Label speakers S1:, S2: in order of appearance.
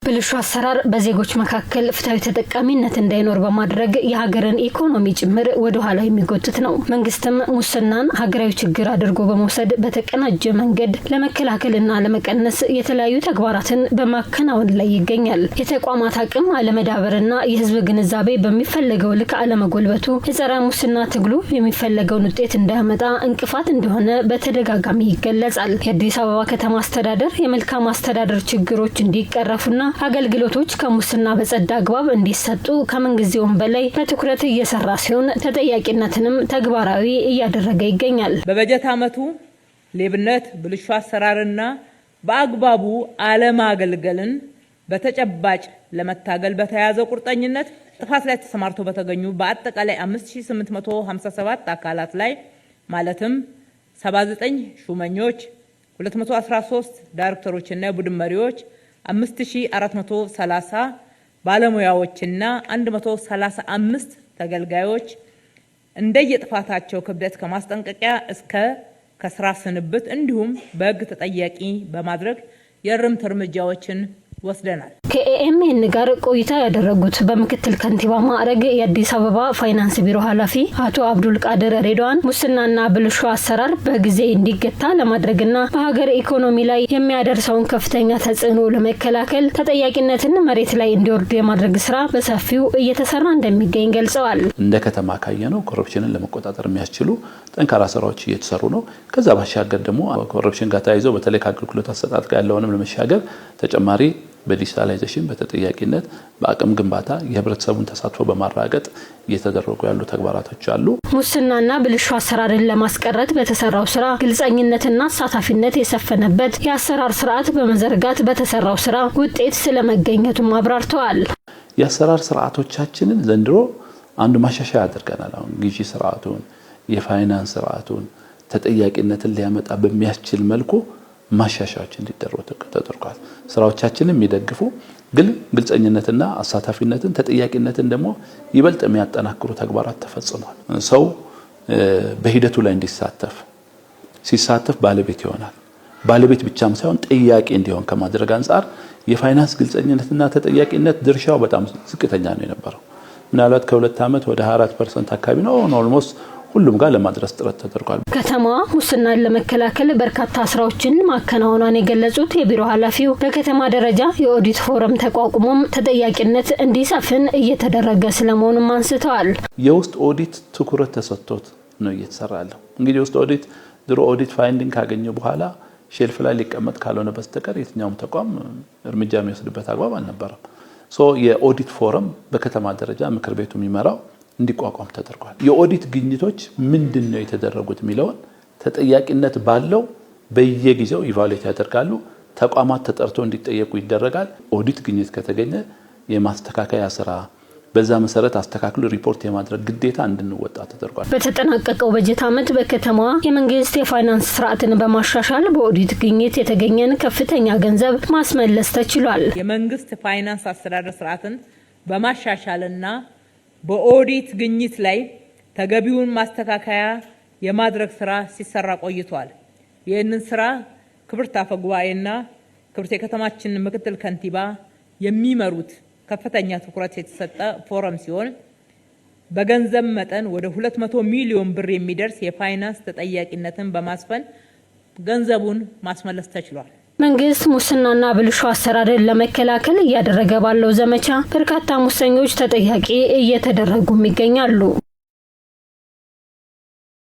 S1: ብልሹ አሰራር በዜጎች መካከል ፍትሃዊ ተጠቃሚነት እንዳይኖር በማድረግ የሀገርን ኢኮኖሚ ጭምር ወደ ኋላ የሚጎትት ነው። መንግስትም ሙስናን ሀገራዊ ችግር አድርጎ በመውሰድ በተቀናጀ መንገድ ለመከላከልና ለመቀነስ የተለያዩ ተግባራትን በማከናወን ላይ ይገኛል። የተቋማት አቅም አለመዳበርና የህዝብ ግንዛቤ በሚፈለገው ልክ አለመጎልበቱ የጸረ ሙስና ትግሉ የሚፈለገውን ውጤት እንዳያመጣ እንቅፋት እንደሆነ በተደጋጋሚ ይገለጻል። የአዲስ አበባ ከተማ አስተዳደር የመልካም አስተዳደር ችግሮች እንዲቀረፉና አገልግሎቶች ከሙስና በጸዳ አግባብ እንዲሰጡ ከመንግስቱም በላይ በትኩረት እየሰራ ሲሆን ተጠያቂነትንም ተግባራዊ እያደረገ ይገኛል።
S2: በበጀት ዓመቱ ሌብነት፣ ብልሹ አሰራርና በአግባቡ አለማገልገልን በተጨባጭ ለመታገል በተያያዘው ቁርጠኝነት ጥፋት ላይ ተሰማርተው በተገኙ በአጠቃላይ 5857 አካላት ላይ ማለትም 79 ሹመኞች፣ 213 ዳይሬክተሮችና የቡድን መሪዎች፣ 5430 ባለሙያዎችና 135 ተገልጋዮች እንደየጥፋታቸው ክብደት ከማስጠንቀቂያ እስከ ከስራ ስንብት እንዲሁም በሕግ ተጠያቂ በማድረግ የእርምት እርምጃዎችን ወስደናል።
S1: ከኤኤምኤን ጋር ቆይታ ያደረጉት በምክትል ከንቲባ ማዕረግ የአዲስ አበባ ፋይናንስ ቢሮ ኃላፊ አቶ አብዱል ቃድር ሬድዋን ሙስናና ብልሹ አሰራር በጊዜ እንዲገታ ለማድረግና በሀገር ኢኮኖሚ ላይ የሚያደርሰውን ከፍተኛ ተጽዕኖ ለመከላከል ተጠያቂነትን መሬት ላይ እንዲወርድ የማድረግ ስራ በሰፊው እየተሰራ እንደሚገኝ ገልጸዋል።
S3: እንደ ከተማ ካየነው ኮረፕሽንን ለመቆጣጠር የሚያስችሉ ጠንካራ ስራዎች እየተሰሩ ነው። ከዛ ባሻገር ደግሞ ኮረፕሽን ጋር ተያይዞ በተለይ ከአገልግሎት አሰጣጥ ጋር ያለውንም ለመሻገር ተጨማሪ በዲጂታላይዜሽን በተጠያቂነት በአቅም ግንባታ የህብረተሰቡን ተሳትፎ በማራገጥ እየተደረጉ ያሉ ተግባራቶች አሉ።
S1: ሙስናና ብልሹ አሰራርን ለማስቀረት በተሰራው ስራ ግልጸኝነትና አሳታፊነት የሰፈነበት የአሰራር ስርዓት በመዘርጋት በተሰራው ስራ ውጤት ስለመገኘቱም አብራርተዋል።
S3: የአሰራር ስርዓቶቻችንን ዘንድሮ አንዱ ማሻሻያ አድርገናል። አሁን ግዢ ስርዓቱን፣ የፋይናንስ ስርዓቱን ተጠያቂነትን ሊያመጣ በሚያስችል መልኩ ማሻሻያዎች እንዲደረጉ ተደርጓል። ስራዎቻችንን የሚደግፉ ግን ግልጸኝነትና አሳታፊነትን ተጠያቂነትን ደግሞ ይበልጥ የሚያጠናክሩ ተግባራት ተፈጽሟል። ሰው በሂደቱ ላይ ሲሳተፍ ባለቤት ይሆናል። ባለቤት ብቻም ሳይሆን ጠያቂ እንዲሆን ከማድረግ አንፃር የፋይናንስ ግልጸኝነትና ተጠያቂነት ድርሻው በጣም ዝቅተኛ ነው የነበረው። ምናልባት ከ2 ዓመት ወደ 4% አካባቢ ነው ኦልሞስት ሁሉም ጋር ለማድረስ ጥረት ተደርጓል።
S1: ከተማዋ ሙስናን ለመከላከል በርካታ ስራዎችን ማከናወኗን የገለጹት የቢሮ ኃላፊው በከተማ ደረጃ የኦዲት ፎረም ተቋቁሞም ተጠያቂነት እንዲሰፍን እየተደረገ ስለመሆኑም አንስተዋል።
S3: የውስጥ ኦዲት ትኩረት ተሰጥቶት ነው እየተሰራ ያለው። እንግዲህ የውስጥ ኦዲት ድሮ ኦዲት ፋይንዲንግ ካገኘ በኋላ ሼልፍ ላይ ሊቀመጥ ካልሆነ በስተቀር የትኛውም ተቋም እርምጃ የሚወስድበት አግባብ አልነበረም። የኦዲት ፎረም በከተማ ደረጃ ምክር ቤቱ የሚመራው እንዲቋቋም ተደርጓል። የኦዲት ግኝቶች ምንድነው የተደረጉት የሚለውን ተጠያቂነት ባለው በየጊዜው ኢቫሉዌት ያደርጋሉ። ተቋማት ተጠርቶ እንዲጠየቁ ይደረጋል። ኦዲት ግኝት ከተገኘ የማስተካከያ ስራ በዛ መሰረት አስተካክሉ ሪፖርት የማድረግ ግዴታ እንድንወጣ ተደርጓል።
S1: በተጠናቀቀው በጀት ዓመት በከተማዋ የመንግስት የፋይናንስ ስርዓትን በማሻሻል በኦዲት ግኝት የተገኘን ከፍተኛ ገንዘብ ማስመለስ ተችሏል።
S2: የመንግስት ፋይናንስ አስተዳደር ስርዓትን በማሻሻልና በኦዲት ግኝት ላይ ተገቢውን ማስተካከያ የማድረግ ስራ ሲሰራ ቆይቷል። ይህንን ስራ ክብርት አፈጉባኤና ክብርት የከተማችን ምክትል ከንቲባ የሚመሩት ከፍተኛ ትኩረት የተሰጠ ፎረም ሲሆን በገንዘብ መጠን ወደ 200 ሚሊዮን ብር የሚደርስ የፋይናንስ ተጠያቂነትን በማስፈን ገንዘቡን ማስመለስ ተችሏል።
S1: መንግስት ሙስናና ብልሹ አሰራርን ለመከላከል እያደረገ ባለው ዘመቻ በርካታ ሙሰኞች ተጠያቂ እየተደረጉም ይገኛሉ።